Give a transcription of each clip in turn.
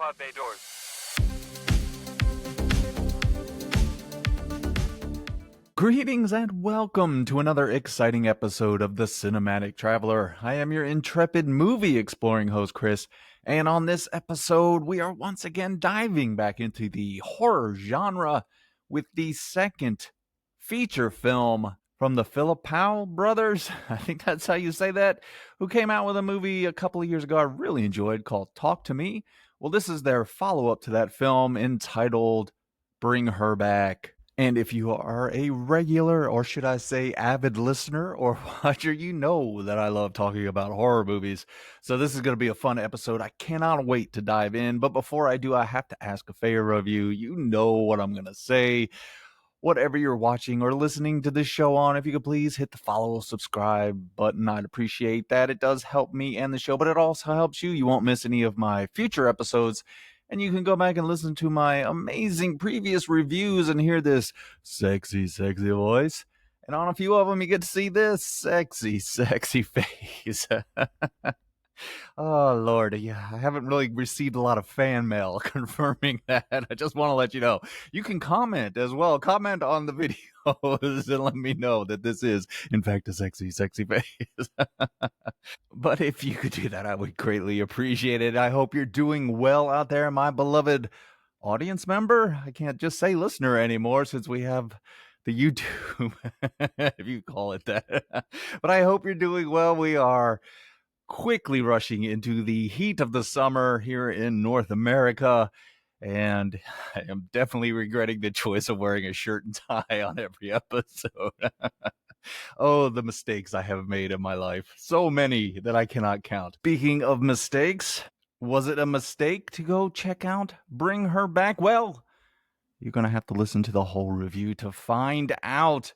pod bay doors. Greetings and welcome to another exciting episode of The Cinematic Traveler. I am your intrepid movie exploring host, Chris, and on this episode, we are once again diving back into the horror genre with the second feature film from the Philippou brothers. I think that's how you say that, who came out with a movie a couple of years ago I really enjoyed called Talk to Me. Well, this is their follow-up to that film entitled Bring Her Back. And if you are a regular, or should I say avid listener or watcher, you know that I love talking about horror movies. So this is going to be a fun episode. I cannot wait to dive in. But before I do, I have to ask a favor of you. You know what I'm going to say. Whatever you're watching or listening to this show on, if you could please hit the follow, subscribe button. I'd appreciate that. It does help me and the show, but it also helps you. You won't miss any of my future episodes. And you can go back and listen to my amazing previous reviews and hear this sexy, sexy voice. And on a few of them, you get to see this sexy, sexy face. Oh, Lord. Yeah, I haven't really received a lot of fan mail confirming that. I just want to let you know. You can comment as well. Comment on the videos and let me know that this is, in fact, a sexy, sexy face. But if you could do that, I would greatly appreciate it. I hope you're doing well out there, my beloved audience member. I can't just say listener anymore since we have the YouTube, if you call it that. But I hope you're doing well. We are quickly rushing into the heat of the summer here in North America. And I am definitely regretting the choice of wearing a shirt and tie on every episode. Oh, the mistakes I have made in my life. So many that I cannot count. Speaking of mistakes, was it a mistake to go check out Bring Her Back? Well, you're going to have to listen to the whole review to find out.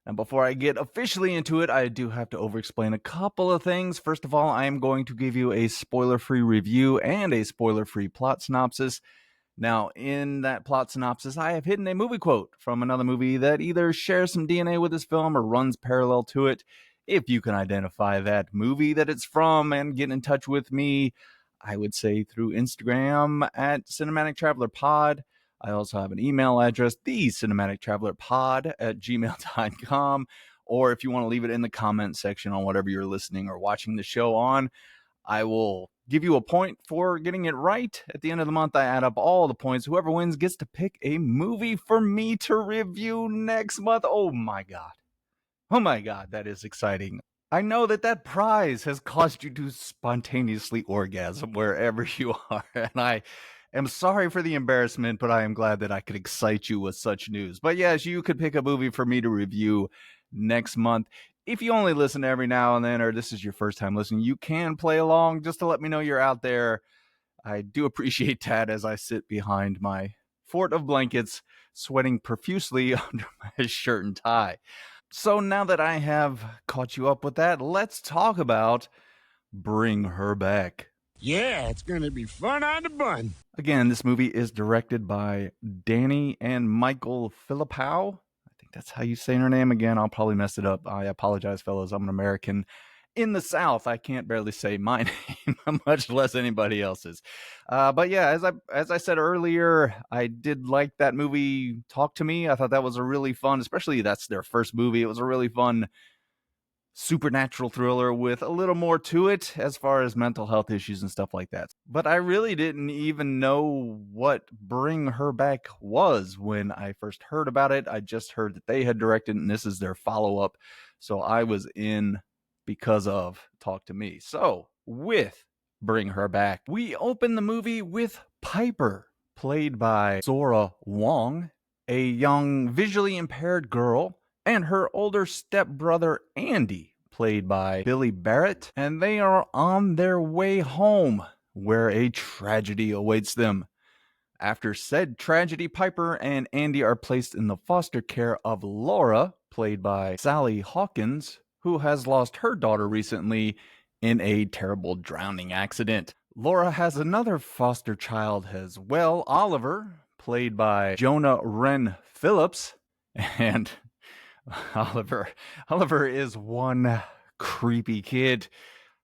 And before I get officially into it, I do have to over-explain a couple of things. First of all, I am going to give you a spoiler-free review and a spoiler-free plot synopsis. Now, in that plot synopsis, I have hidden a movie quote from another movie that either shares some DNA with this film or runs parallel to it. If you can identify that movie that it's from and get in touch with me, I would say through Instagram at Cinematic Traveler Pod. I also have an email address, thecinematictravelerpod@gmail.com. Or if you want to leave it in the comment section on whatever you're listening or watching the show on, I will give you a point for getting it right. At the end of the month, I add up all the points. Whoever wins gets to pick a movie for me to review next month. Oh my God. Oh my God, that is exciting. I know that prize has caused you to spontaneously orgasm wherever you are. And I am sorry for the embarrassment, but I am glad that I could excite you with such news. But yes, you could pick a movie for me to review next month. If you only listen every now and then, or this is your first time listening, you can play along just to let me know you're out there. I do appreciate that as I sit behind my fort of blankets, sweating profusely under my shirt and tie. So now that I have caught you up with that, let's talk about Bring Her Back. Yeah, it's going to be fun on the bun. Again, this movie is directed by Danny and Michael Philippou. I think that's how you say her name. Again, I'll probably mess it up. I apologize, fellas. I'm an American in the South. I can't barely say my name, much less anybody else's. But yeah, as I said earlier, I did like that movie Talk to Me. I thought that was a really fun, especially that's their first movie. It was a really fun supernatural thriller with a little more to it as far as mental health issues and stuff like that. But I really didn't even know what Bring Her Back was when I first heard about it. I just heard that they had directed, and this is their follow-up. So I was in because of Talk to Me. So with Bring Her Back, we open the movie with Piper, played by Zora Wong, a young visually impaired girl, and her older stepbrother Andy, played by Billy Barrett, and they are on their way home, where a tragedy awaits them. After said tragedy, Piper and Andy are placed in the foster care of Laura, played by Sally Hawkins, who has lost her daughter recently in a terrible drowning accident. Laura has another foster child as well, Oliver, played by Jonah Wren Phillips, and Oliver is one creepy kid.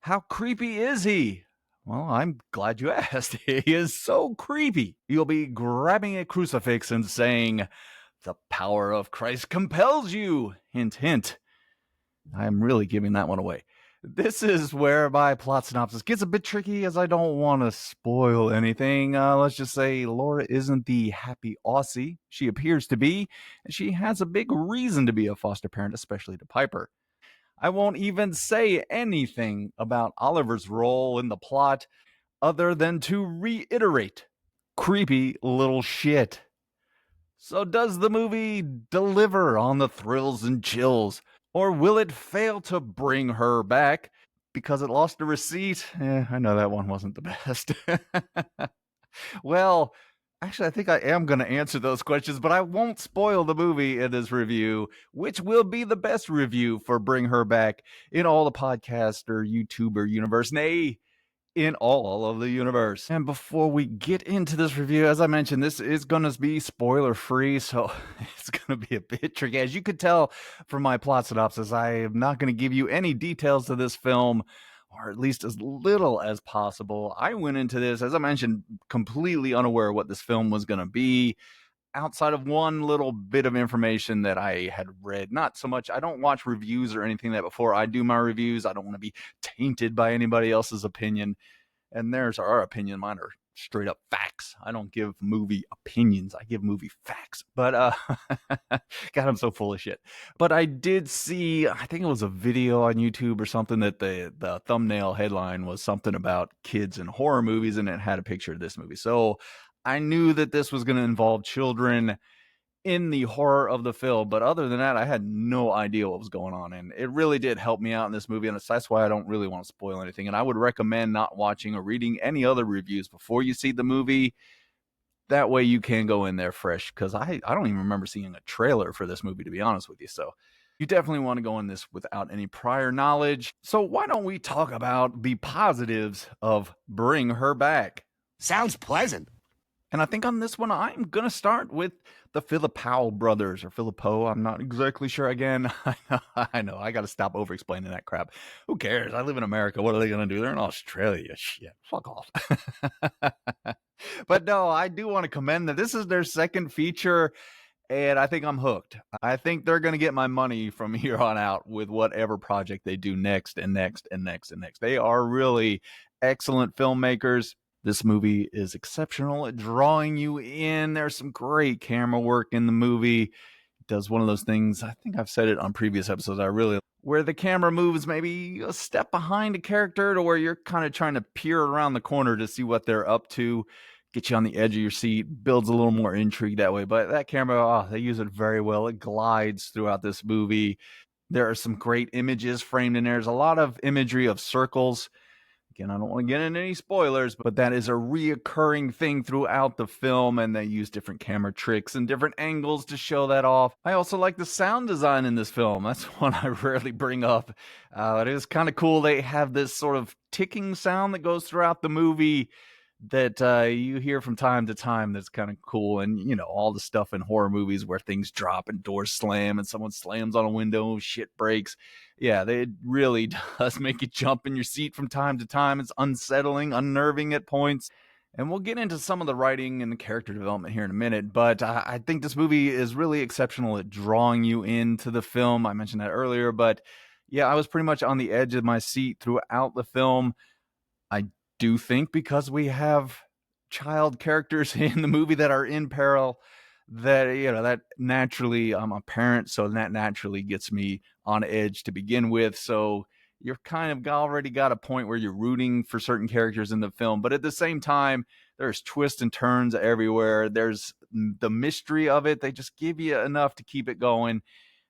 How creepy is he? Well, I'm glad you asked. He is so creepy. You'll be grabbing a crucifix and saying, "The power of Christ compels you." Hint, hint. I'm really giving that one away. This is where my plot synopsis gets a bit tricky as I don't want to spoil anything. Let's just say Laura isn't the happy Aussie she appears to be, and she has a big reason to be a foster parent, especially to Piper. I won't even say anything about Oliver's role in the plot other than to reiterate creepy little shit. So, does the movie deliver on the thrills and chills? Or will it fail to bring her back because it lost a receipt? I know that one wasn't the best. Well, actually, I think I am going to answer those questions, but I won't spoil the movie in this review, which will be the best review for Bring Her Back in all the podcast or YouTuber universe. Nay, in all of the universe. And before we get into this review, as I mentioned, this is going to be spoiler free, so it's going to be a bit tricky. As you could tell from my plot synopsis, I am not going to give you any details to this film, or at least as little as possible. I went into this, as I mentioned, completely unaware of what this film was going to be. Outside of one little bit of information that I had read, not so much. I don't watch reviews or anything that before I do my reviews. I don't want to be tainted by anybody else's opinion. And there's our opinion. Mine are straight up facts. I don't give movie opinions. I give movie facts. But God, I'm so full of shit. But I did see, I think it was a video on YouTube or something that the thumbnail headline was something about kids and horror movies, and it had a picture of this movie. So I knew that this was going to involve children in the horror of the film. But other than that, I had no idea what was going on. And it really did help me out in this movie. And that's why I don't really want to spoil anything. And I would recommend not watching or reading any other reviews before you see the movie. That way you can go in there fresh. Because I don't even remember seeing a trailer for this movie, to be honest with you. So you definitely want to go in this without any prior knowledge. So why don't we talk about the positives of Bring Her Back? Sounds pleasant. And I think on this one, I'm going to start with the Philippou brothers, or Filippo. I'm not exactly sure. Again, I know. I got to stop over explaining that crap. Who cares? I live in America. What are they going to do? They're in Australia. Shit. Fuck off. But no, I do want to commend that this is their second feature, and I think I'm hooked. I think they're going to get my money from here on out with whatever project they do next and next and next and next. They are really excellent filmmakers. This movie is exceptional at drawing you in. There's some great camera work in the movie. It does one of those things, I think I've said it on previous episodes, I really where the camera moves maybe a step behind a character to where you're kind of trying to peer around the corner to see what they're up to, get you on the edge of your seat, builds a little more intrigue that way. But that camera, they use it very well. It glides throughout this movie. There are some great images framed in there. There's a lot of imagery of circles. Again, I don't want to get into any spoilers, but that is a reoccurring thing throughout the film, and they use different camera tricks and different angles to show that off. I also like the sound design in this film. That's one I rarely bring up. It is kind of cool. They have this sort of ticking sound that goes throughout the movie that you hear from time to time that's kind of cool. And, you know, all the stuff in horror movies where things drop and doors slam and someone slams on a window, shit breaks. Yeah, it really does make you jump in your seat from time to time. It's unsettling, unnerving at points. And we'll get into some of the writing and the character development here in a minute, but I think this movie is really exceptional at drawing you into the film. I mentioned that earlier, but yeah, I was pretty much on the edge of my seat throughout the film. I do think because we have child characters in the movie that are in peril, that, you know, that naturally, I'm a parent, so that naturally gets me on edge to begin with. So you're kind of already got a point where you're rooting for certain characters in the film, but at the same time, there's twists and turns everywhere. There's the mystery of it. They just give you enough to keep it going.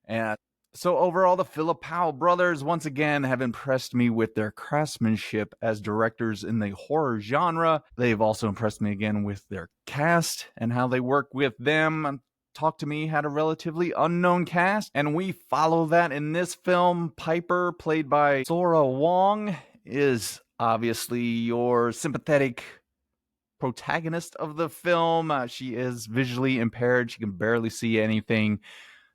And so overall, the Philippou brothers once again have impressed me with their craftsmanship as directors in the horror genre. They've also impressed me again with their cast and how they work with them. Talk to Me had a relatively unknown cast, and we follow that in this film. Piper, played by Sora Wong, is obviously your sympathetic protagonist of the film. She is visually impaired. She can barely see anything.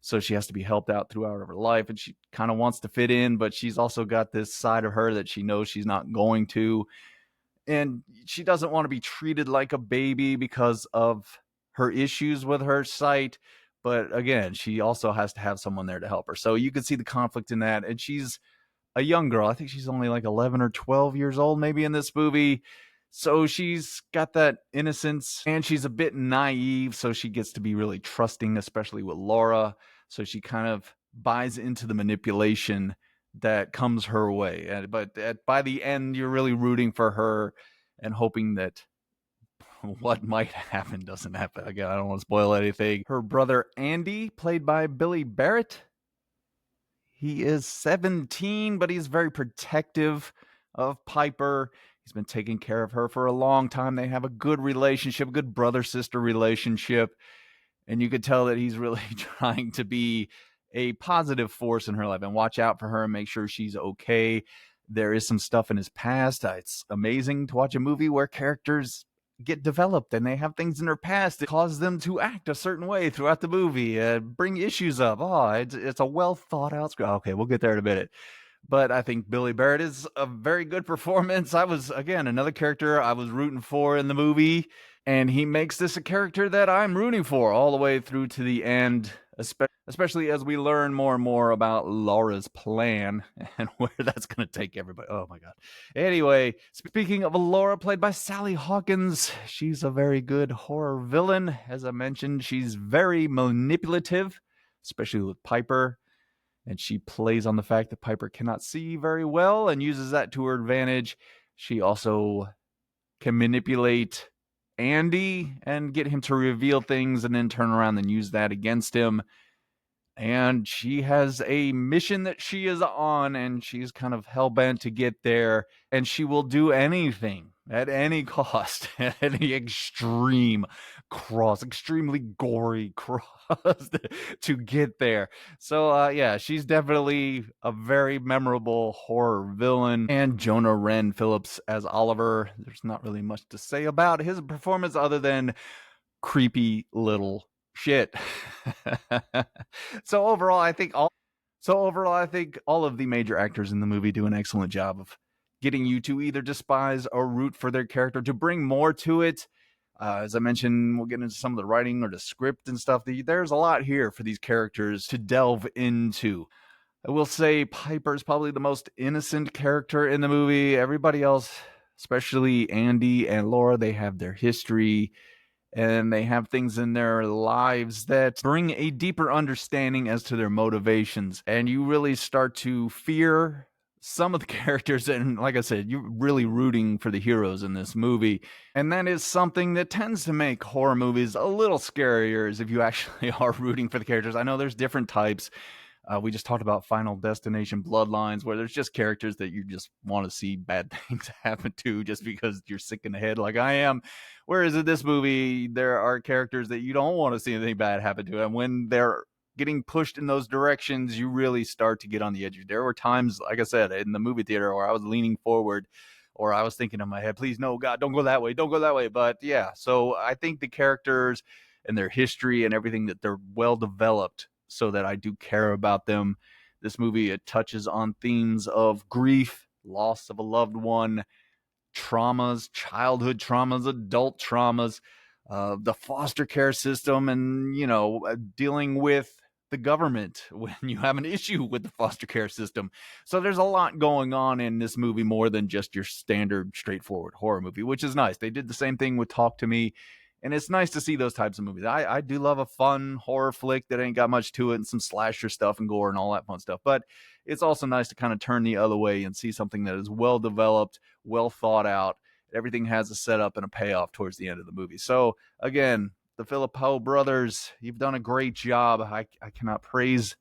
So she has to be helped out throughout her life, and she kind of wants to fit in, but she's also got this side of her that she knows she's not going to. and she doesn't want to be treated like a baby because of her issues with her sight. But again, she also has to have someone there to help her. So you can see the conflict in that. And she's a young girl. I think she's only like 11 or 12 years old, maybe in this movie. So she's got that innocence and she's a bit naive. So she gets to be really trusting, especially with Laura. So she kind of buys into the manipulation that comes her way. By the end, you're really rooting for her and hoping that what might happen doesn't happen. Again, I don't want to spoil anything. Her brother Andy, played by Billy Barrett, he is 17, but he's very protective of Piper. He's been taking care of her for a long time. They have a good relationship, a good brother sister relationship. And you could tell that he's really trying to be a positive force in her life and watch out for her and make sure she's okay. There is some stuff in his past. It's amazing to watch a movie where characters get developed and they have things in their past that cause them to act a certain way throughout the movie, bring issues up. Oh, it's a well thought out script. Okay, we'll get there in a minute. But I think Billy Barrett is a very good performance. I was, again, another character I was rooting for in the movie, and he makes this a character that I'm rooting for all the way through to the end, especially as we learn more and more about Laura's plan and where that's going to take everybody. Oh my God. Anyway, speaking of Laura, played by Sally Hawkins, she's a very good horror villain. As I mentioned, she's very manipulative, especially with Piper. And she plays on the fact that Piper cannot see very well and uses that to her advantage. She also can manipulate Andy and get him to reveal things and then turn around and use that against him. And she has a mission that she is on, and she's kind of hell-bent to get there, and she will do anything at any cost, at any extremely gory cross to get there. So yeah, she's definitely a very memorable horror villain. And Jonah Wren Phillips as Oliver, there's not really much to say about his performance other than creepy little shit. so overall, I think all of the major actors in the movie do an excellent job of getting you to either despise or root for their character to bring more to it. As I mentioned, we'll get into some of the writing or the script and stuff. There's a lot here for these characters to delve into. I will say Piper's probably the most innocent character in the movie. Everybody else, especially Andy and Laura, they have their history and they have things in their lives that bring a deeper understanding as to their motivations. And you really start to fear some of the characters. And like I said, you're really rooting for the heroes in this movie. And that is something that tends to make horror movies a little scarier, is if you actually are rooting for the characters. I know there's different types. We just talked about Final Destination Bloodlines, where there's just characters that you just want to see bad things happen to just because you're sick in the head like I am. Whereas in this movie, there are characters that you don't want to see anything bad happen to. And when they're getting pushed in those directions, you really start to get on the edge. There were times, like I said, in the movie theater where I was leaning forward or I was thinking in my head, please, no, God, don't go that way. Don't go that way. But yeah, so I think the characters and their history and everything, that they're well developed so that I do care about them. This movie, it touches on themes of grief, loss of a loved one, traumas, childhood traumas, adult traumas, the foster care system, and, dealing with the government when you have an issue with the foster care system. So there's a lot going on in this movie, more than just your standard straightforward horror movie, which is nice. They did the same thing with Talk to Me. And it's nice to see those types of movies. I do love a fun horror flick that ain't got much to it and some slasher stuff and gore and all that fun stuff. But it's also nice to kind of turn the other way and see something that is well developed, well thought out. Everything has a setup and a payoff towards the end of the movie. So again, the Philippou brothers, you've done a great job. I cannot praise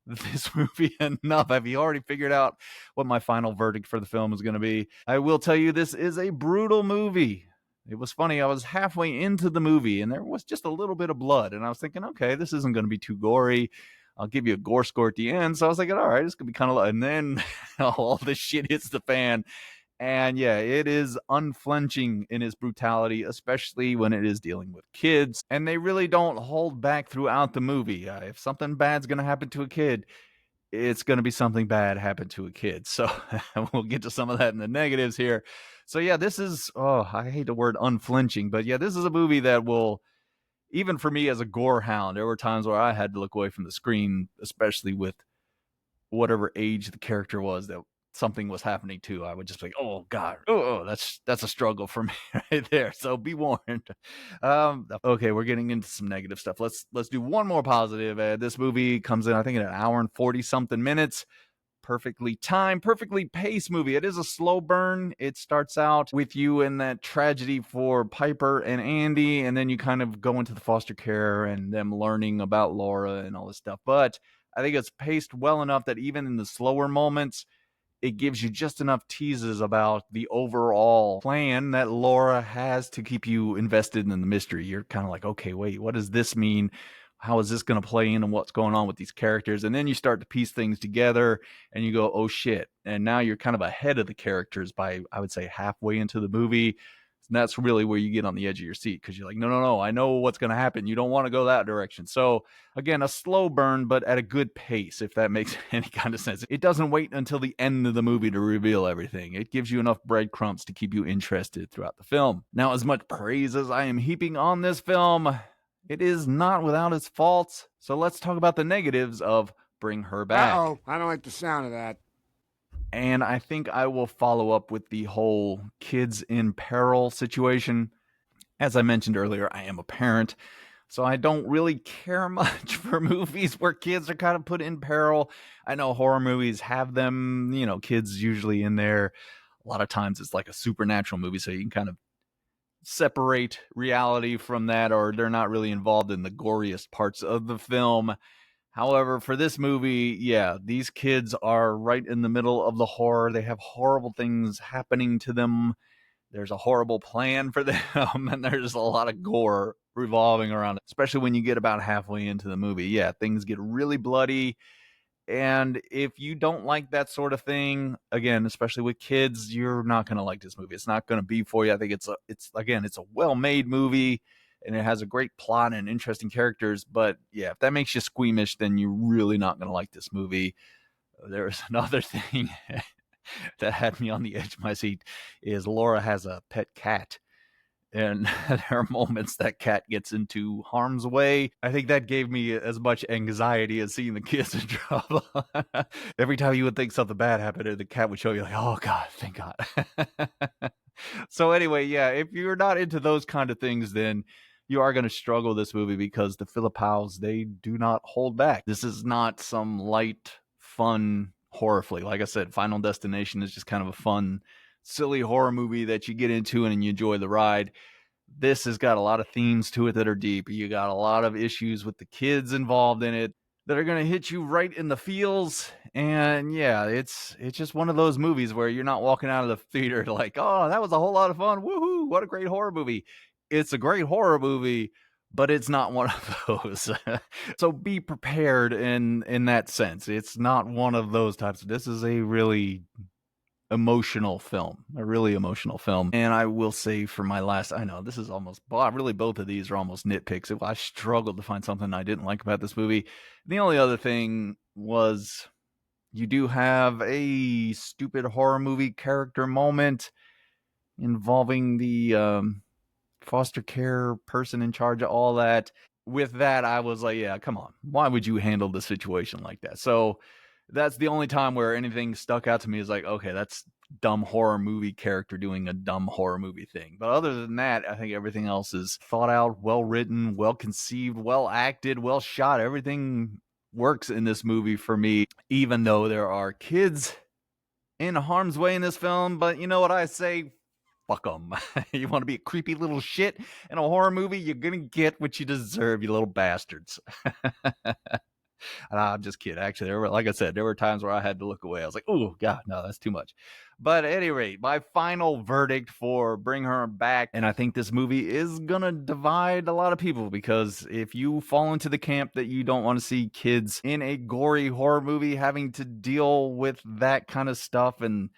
this movie enough. Have you already figured out what my final verdict for the film is going to be? I will tell you, this is a brutal movie. It was funny. I was halfway into the movie and there was just a little bit of blood. And I was thinking, okay, this isn't going to be too gory. I'll give you a gore score at the end. So I was thinking, all right, it's going to be kind of low. And then all this shit hits the fan. And yeah, it is unflinching in its brutality, especially when it is dealing with kids. And they really don't hold back throughout the movie. If something bad's going to happen to a kid, it's going to be something bad happen to a kid. So we'll get to some of that in the negatives here. So yeah, this is, oh, I hate the word unflinching, but yeah, this is a movie that will, even for me as a gore hound, there were times where I had to look away from the screen, especially with whatever age the character was that something was happening to. I would just be like, oh God, oh, that's a struggle for me right there. So be warned. Okay, we're getting into some negative stuff. Let's do one more positive. This movie comes in, I think, in an hour and 40 something minutes. Perfectly timed, perfectly paced movie. It is a slow burn. It starts out with you in that tragedy for Piper and Andy, and then you kind of go into the foster care and them learning about Laura and all this stuff. But I think it's paced well enough that even in the slower moments, it gives you just enough teases about the overall plan that Laura has to keep you invested in the mystery. You're kind of like, okay, wait, what does this mean? How is this going to play into what's going on with these characters? And then you start to piece things together and you go, oh shit. And now you're kind of ahead of the characters by, I would say, halfway into the movie. And that's really where you get on the edge of your seat because you're like, no, no, no, I know what's going to happen. You don't want to go that direction. So, again, a slow burn, but at a good pace, if that makes any kind of sense. It doesn't wait until the end of the movie to reveal everything. It gives you enough breadcrumbs to keep you interested throughout the film. Now, as much praise as I am heaping on this film, it is not without its faults. So let's talk about the negatives of Bring Her Back. Uh-oh, I don't like the sound of that. And I think I will follow up with the whole kids in peril situation. As I mentioned earlier, I am a parent, so I don't really care much for movies where kids are kind of put in peril. I know horror movies have them, kids usually in there. A lot of times it's like a supernatural movie, so you can kind of separate reality from that, or they're not really involved in the goriest parts of the film. However, for this movie, yeah, these kids are right in the middle of the horror. They have horrible things happening to them. There's a horrible plan for them, and there's a lot of gore revolving around it, especially when you get about halfway into the movie. Yeah, things get really bloody. And if you don't like that sort of thing, again, especially with kids, you're not going to like this movie. It's not going to be for you. I think it's a well-made movie and it has a great plot and interesting characters. But yeah, if that makes you squeamish, then you're really not going to like this movie. There was another thing that had me on the edge of my seat is Laura has a pet cat. And there are moments that cat gets into harm's way. I think that gave me as much anxiety as seeing the kids in trouble. Every time you would think something bad happened, the cat would show you like, oh God, thank God. So anyway, yeah, if you're not into those kind of things, then you are going to struggle this movie because the Philippiles, they do not hold back. This is not some light, fun horror flick. Like I said, Final Destination is just kind of a fun, silly horror movie that you get into and you enjoy the ride. This has got a lot of themes to it that are deep. You got a lot of issues with the kids involved in it that are going to hit you right in the feels. And yeah, it's just one of those movies where you're not walking out of the theater like, oh, that was a whole lot of fun. Woohoo, what a great horror movie. It's a great horror movie, but it's not one of those. So be prepared in that sense. It's not one of those types. This is a really emotional film, a really emotional film. And I will say for my last, I know this is almost, well, really both of these are almost nitpicks. I struggled to find something I didn't like about this movie. The only other thing was you do have a stupid horror movie character moment involving the foster care person in charge of all that. With that, I was like, yeah, come on. Why would you handle the situation like that? So that's the only time where anything stuck out to me is like, okay, that's dumb horror movie character doing a dumb horror movie thing. But other than that, I think everything else is thought out, well written, well conceived, well acted, well shot. Everything works in this movie for me, even though there are kids in harm's way in this film. But you know what I say? Fuck them. You want to be a creepy little shit in a horror movie? You're going to get what you deserve, you little bastards. I'm just kidding. Actually, like I said, there were times where I had to look away. I was like, oh, God, no, that's too much. But at any rate, my final verdict for Bring Her Back, and I think this movie is going to divide a lot of people because if you fall into the camp that you don't want to see kids in a gory horror movie having to deal with that kind of stuff and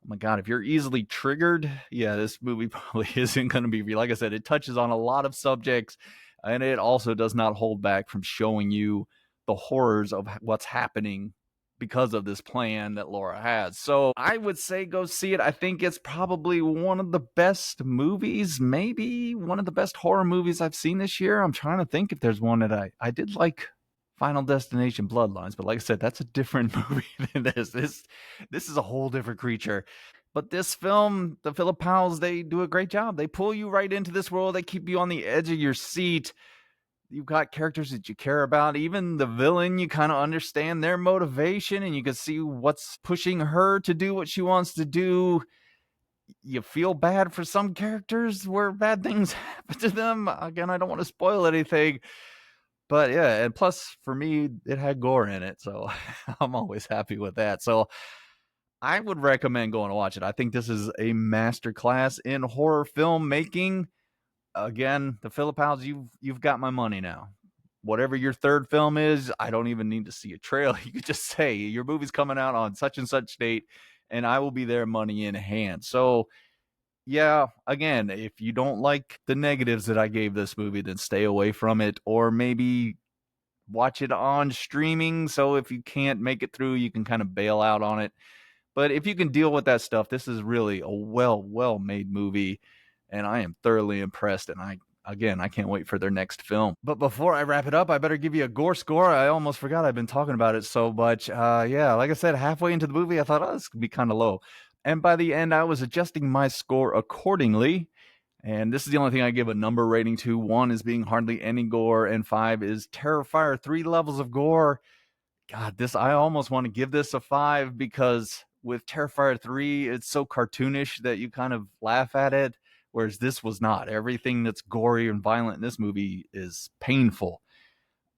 oh my God, if you're easily triggered, yeah, this movie probably isn't going to be real. Like I said, it touches on a lot of subjects and it also does not hold back from showing you the horrors of what's happening because of this plan that Laura has. So I would say go see it. I think it's probably one of the best movies, maybe one of the best horror movies I've seen this year. I'm trying to think if there's one that I did like. Final Destination Bloodlines, but like I said, that's a different movie than this. This is a whole different creature. But this film, the Philip Powells, they do a great job. They pull you right into this world. They keep you on the edge of your seat. You've got characters that you care about. Even the villain, you kind of understand their motivation and you can see what's pushing her to do what she wants to do. You feel bad for some characters where bad things happen to them. Again, I don't want to spoil anything. But yeah, and plus for me, it had gore in it. So I'm always happy with that. So I would recommend going to watch it. I think this is a masterclass in horror filmmaking. Again, the Philip Powells, you've got my money now. Whatever your third film is, I don't even need to see a trailer. You could just say your movie's coming out on such and such date, and I will be there, money in hand. So yeah, again, if you don't like the negatives that I gave this movie, then stay away from it, or maybe watch it on streaming. So if you can't make it through, you can kind of bail out on it. But if you can deal with that stuff, this is really a well made movie, and I am thoroughly impressed. And I can't wait for their next film. But before I wrap it up, I better give you a gore score. I almost forgot I've been talking about it so much. Yeah, like I said, halfway into the movie, I thought, oh, this could be kind of low. And by the end, I was adjusting my score accordingly. And this is the only thing I give a number rating to. 1 is being hardly any gore, and 5 is Terrifier 3 levels of gore. God, I almost want to give this a 5 because with Terrifier 3, it's so cartoonish that you kind of laugh at it, whereas this was not. Everything that's gory and violent in this movie is painful.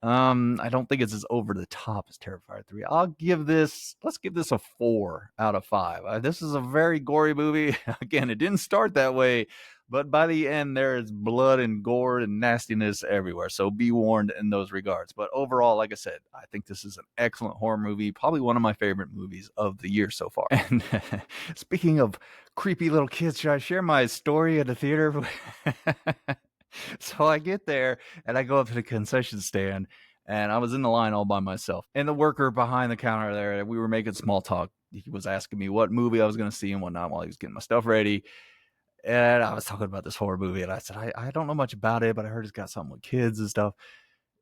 I don't think it's as over the top as Terrifier 3. Let's give this a 4 out of 5. This is a very gory movie. Again, it didn't start that way, but by the end, there is blood and gore and nastiness everywhere. So be warned in those regards. But overall, like I said, I think this is an excellent horror movie. Probably one of my favorite movies of the year so far. And speaking of creepy little kids, should I share my story at the theater? So I get there and I go up to the concession stand and I was in the line all by myself. And the worker behind the counter there, we were making small talk. He was asking me what movie I was going to see and whatnot while he was getting my stuff ready. And I was talking about this horror movie and I said, I don't know much about it, but I heard it's got something with kids and stuff.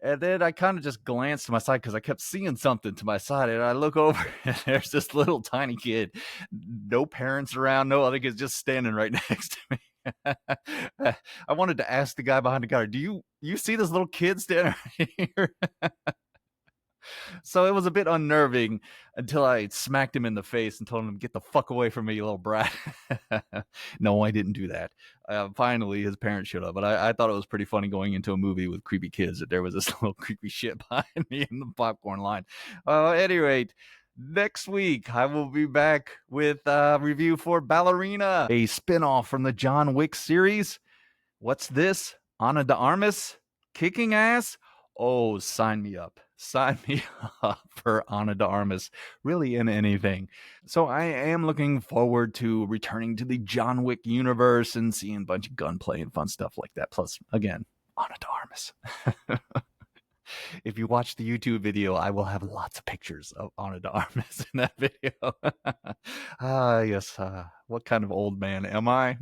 And then I kind of just glanced to my side because I kept seeing something to my side. And I look over and there's this little tiny kid, no parents around, no other kids, just standing right next to me. I wanted to ask the guy behind the counter, do you see this little kid standing right here? So it was a bit unnerving until I smacked him in the face and told him, get the fuck away from me, you little brat. No, I didn't do that. Finally, his parents showed up, but I thought it was pretty funny going into a movie with creepy kids that there was this little creepy shit behind me in the popcorn line. At any rate, next week, I will be back with a review for Ballerina, a spinoff from the John Wick series. What's this? Ana de Armas? Kicking ass? Oh, sign me up. Sign me up for Ana de Armas, really in anything. So I am looking forward to returning to the John Wick universe and seeing a bunch of gunplay and fun stuff like that. Plus, again, Ana de Armas. If you watch the YouTube video, I will have lots of pictures of Ana de Armas in that video. Yes. What kind of old man am I?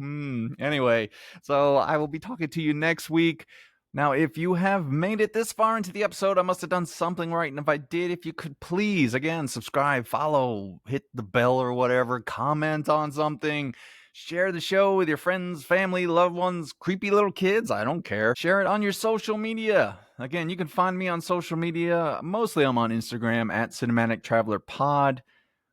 Anyway, so I will be talking to you next week. Now, if you have made it this far into the episode, I must have done something right. And if I did, if you could please, again, subscribe, follow, hit the bell or whatever, comment on something. Share the show with your friends, family, loved ones, creepy little kids. I don't care. Share it on your social media. Again, you can find me on social media. Mostly I'm on Instagram at Cinematic Traveler Pod.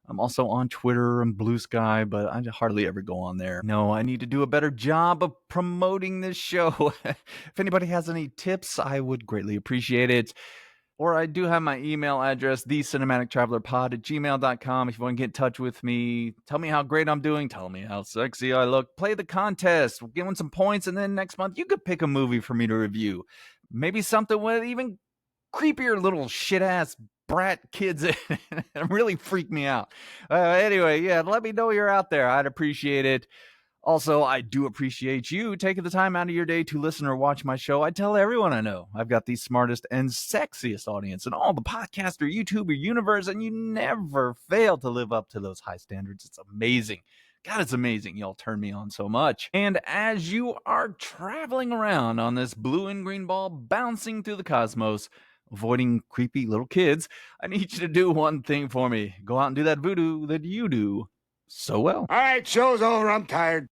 I'm also on Twitter and Blue Sky, but I hardly ever go on there. No, I need to do a better job of promoting this show. If anybody has any tips, I would greatly appreciate it. Or I do have my email address, thecinematictravelerpod@gmail.com. If you want to get in touch with me, tell me how great I'm doing. Tell me how sexy I look. Play the contest. We'll give them some points. And then next month, you could pick a movie for me to review. Maybe something with even creepier little shit-ass brat kids in it. Really freak me out. Anyway, yeah, let me know you're out there. I'd appreciate it. Also, I do appreciate you taking the time out of your day to listen or watch my show. I tell everyone I know I've got the smartest and sexiest audience in all the podcaster, YouTuber universe, and you never fail to live up to those high standards. It's amazing. God, it's amazing. Y'all turn me on so much. And as you are traveling around on this blue and green ball bouncing through the cosmos, avoiding creepy little kids, I need you to do one thing for me. Go out and do that voodoo that you do so well. All right, show's over. I'm tired.